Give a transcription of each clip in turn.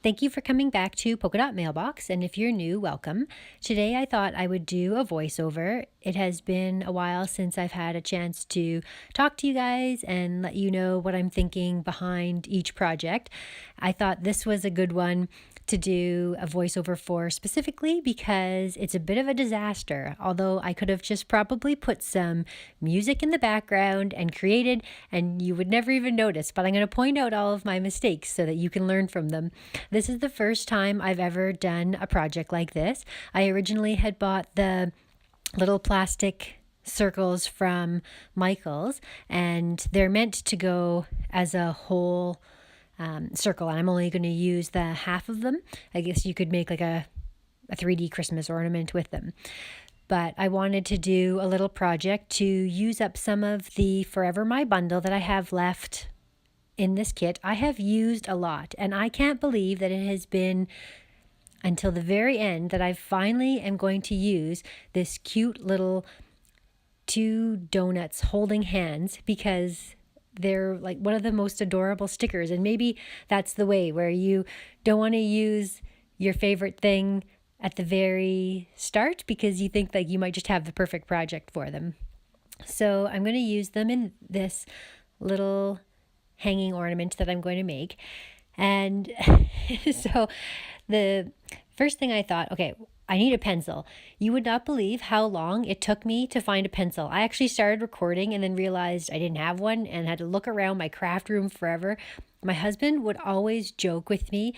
Thank you for coming back to Polka Dot Mailbox, and if you're new, welcome. Today I thought I would do a voiceover. It has been a while since I've had a chance to talk to you guys and let you know what I'm thinking behind each project. I thought this was a good one to do a voiceover for specifically because it's a bit of a disaster, although I could have just probably put some music in the background and created, and you would never even notice, but I'm going to point out all of my mistakes so that you can learn from them. This is the first time I've ever done a project like this. I originally had bought the little plastic circles from Michael's, and they're meant to go as a whole circle, and I'm only going to use the half of them. I guess you could make like a 3D Christmas ornament with them. But I wanted to do a little project to use up some of the Forever My bundle that I have left in this kit. I have used a lot, and I can't believe that it has been until the very end that I finally am going to use this cute little 2 donuts holding hands, because they're like one of the most adorable stickers. And maybe that's the way where you don't want to use your favorite thing at the very start because you think like you might just have the perfect project for them. So I'm going to use them in this little hanging ornament that I'm going to make. And so the first thing I thought, okay, I need a pencil. You would not believe how long it took me to find a pencil. I actually started recording and then realized I didn't have one and had to look around my craft room forever. My husband would always joke with me,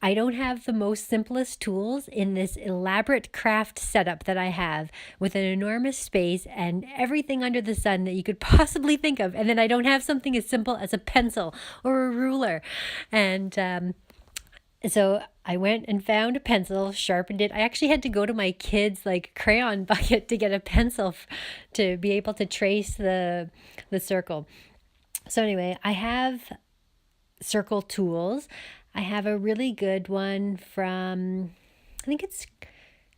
I don't have the most simplest tools in this elaborate craft setup that I have with an enormous space and everything under the sun that you could possibly think of. And then I don't have something as simple as a pencil or a ruler. And so I went and found a pencil, sharpened it. I actually had to go to my kids' like crayon bucket to get a pencil to be able to trace the circle. So anyway, I have circle tools. I have a really good one from, I think it's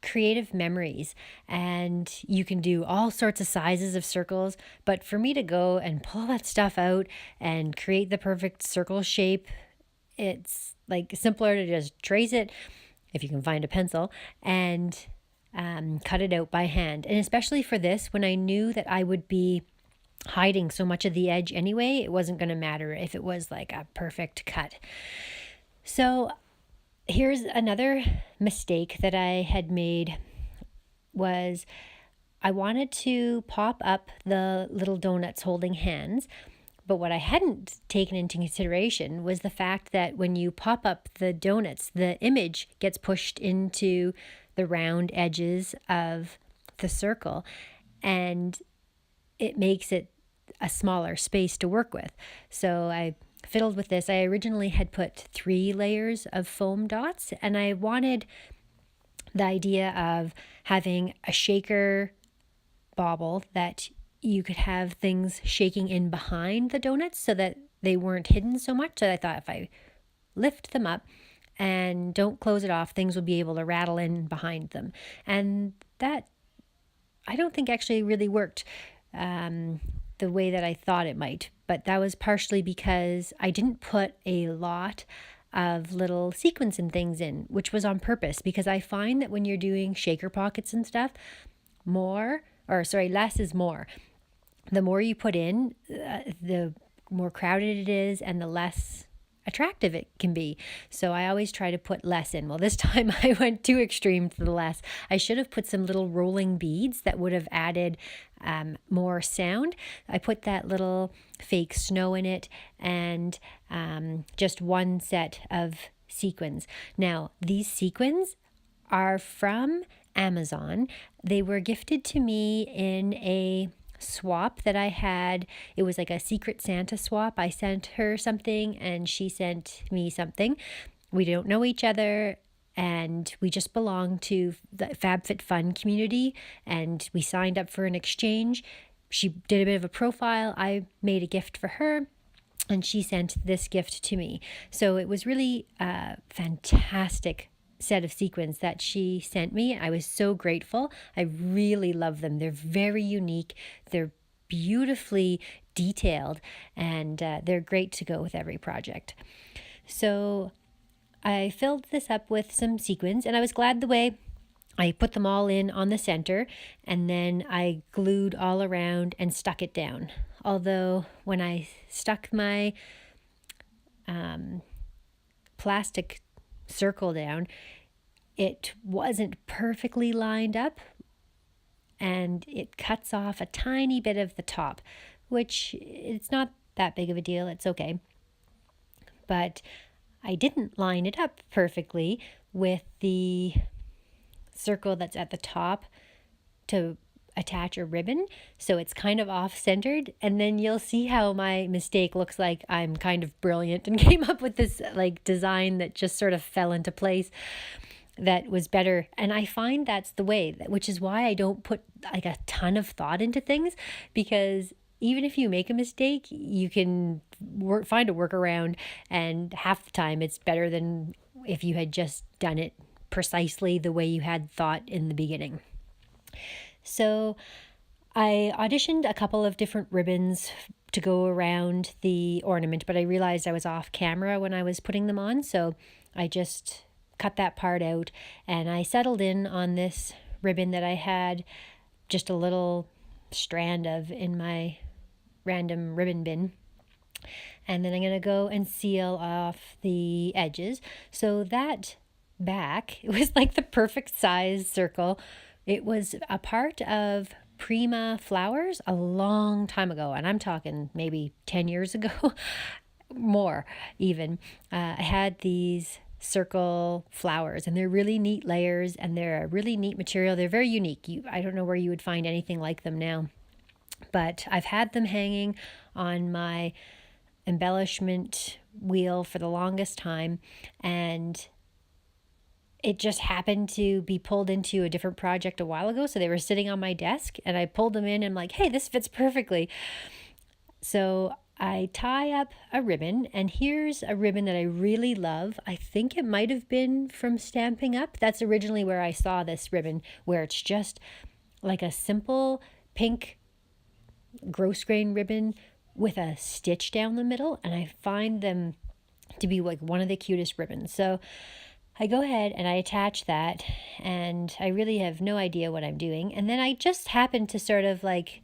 Creative Memories, and you can do all sorts of sizes of circles. But for me to go and pull that stuff out and create the perfect circle shape, it's like simpler to just trace it if you can find a pencil and cut it out by hand. And especially for this, when I knew that I would be hiding so much of the edge anyway, it wasn't going to matter if it was like a perfect cut. So here's another mistake that I had made was I wanted to pop up the little donuts holding hands. But what I hadn't taken into consideration was the fact that when you pop up the donuts, the image gets pushed into the round edges of the circle, and it makes it a smaller space to work with. So I fiddled with this. I originally had put 3 layers of foam dots, and I wanted the idea of having a shaker bauble that you could have things shaking in behind the donuts so that they weren't hidden so much. So I thought if I lift them up and don't close it off, things will be able to rattle in behind them. And that, I don't think actually really worked the way that I thought it might. But that was partially because I didn't put a lot of little sequins and things in, which was on purpose, because I find that when you're doing shaker pockets and stuff, less is more. The more you put in, the more crowded it is and the less attractive it can be. So I always try to put less in. Well, this time I went too extreme to the less. I should have put some little rolling beads that would have added more sound. I put that little fake snow in it and just one set of sequins. Now, these sequins are from Amazon. They were gifted to me in a swap that I had. It was like a Secret Santa swap. I sent her something and she sent me something. We don't know each other and we just belong to the FabFitFun community, and we signed up for an exchange. She did a bit of a profile. I made a gift for her and she sent this gift to me. So it was really a fantastic set of sequins that she sent me. I was so grateful. I really love them. They're very unique. They're beautifully detailed, and they're great to go with every project. So I filled this up with some sequins, and I was glad the way I put them all in on the center, and then I glued all around and stuck it down. Although when I stuck my plastic circle down, it wasn't perfectly lined up, and it cuts off a tiny bit of the top, which it's not that big of a deal. It's okay. But I didn't line it up perfectly with the circle that's at the top to attach a ribbon, so it's kind of off-centered, and then you'll see how my mistake looks like I'm kind of brilliant and came up with this like design that just sort of fell into place that was better. And I find that's the way, which is why I don't put like a ton of thought into things, because even if you make a mistake, you can find a workaround, and half the time it's better than if you had just done it precisely the way you had thought in the beginning. So I auditioned a couple of different ribbons to go around the ornament, but I realized I was off camera when I was putting them on, so I just cut that part out, and I settled in on this ribbon that I had just a little strand of in my random ribbon bin. And then I'm going to go and seal off the edges. So that back, it was like the perfect size circle. It was a part of Prima Flowers a long time ago, and I'm talking maybe 10 years ago, more even. I had these circle flowers, and they're really neat layers, and they're a really neat material. They're very unique. I don't know where you would find anything like them now, but I've had them hanging on my embellishment wheel for the longest time, and it just happened to be pulled into a different project a while ago, so they were sitting on my desk, and I pulled them in and I'm like, hey, this fits perfectly. So I tie up a ribbon, and here's a ribbon that I really love. I think it might have been from Stamping Up. That's originally where I saw this ribbon, where it's just like a simple pink gross grain ribbon with a stitch down the middle, and I find them to be like one of the cutest ribbons. So I go ahead and I attach that, and I really have no idea what I'm doing, and then I just happen to sort of like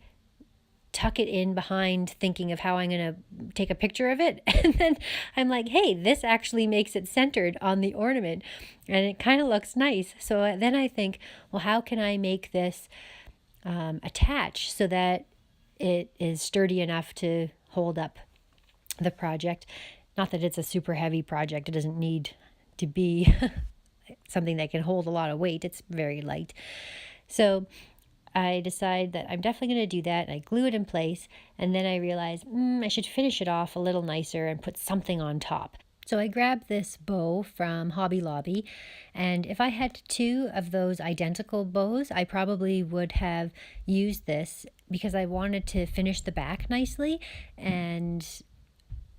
tuck it in behind, thinking of how I'm going to take a picture of it, and then I'm like, hey, this actually makes it centered on the ornament, and it kind of looks nice. So then I think, well, how can I make this attach so that it is sturdy enough to hold up the project? Not that it's a super heavy project. It doesn't need to be something that can hold a lot of weight. It's very light. So I decide that I'm definitely going to do that, and I glue it in place, and then I realize I should finish it off a little nicer and put something on top. So I grabbed this bow from Hobby Lobby, and if I had two of those identical bows, I probably would have used this because I wanted to finish the back nicely, and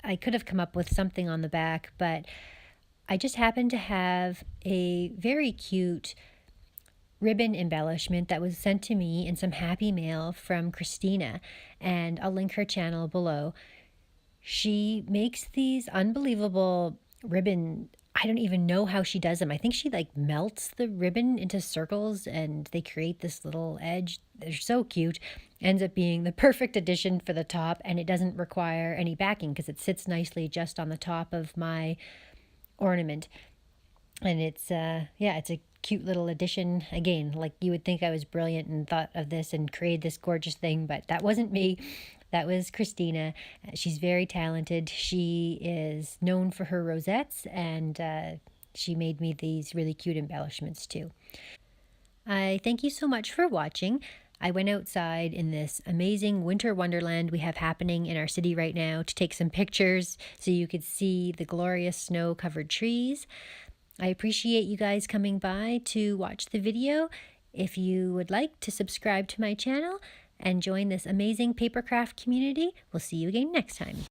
I could have come up with something on the back, but I just happened to have a very cute ribbon embellishment that was sent to me in some happy mail from Christina, and I'll link her channel below. She makes these unbelievable ribbon. I don't even know how she does them. I think she like melts the ribbon into circles, and they create this little edge. They're so cute. Ends up being the perfect addition for the top, and it doesn't require any backing because it sits nicely just on the top of my ornament. And it's it's a cute little addition. Again, like, you would think I was brilliant and thought of this and created this gorgeous thing, but that wasn't me. That was Christina. She's very talented. She is known for her rosettes, and she made me these really cute embellishments too. I thank you so much for watching. I went outside in this amazing winter wonderland we have happening in our city right now to take some pictures so you could see the glorious snow-covered trees. I appreciate you guys coming by to watch the video. If you would like to subscribe to my channel and join this amazing papercraft community, we'll see you again next time.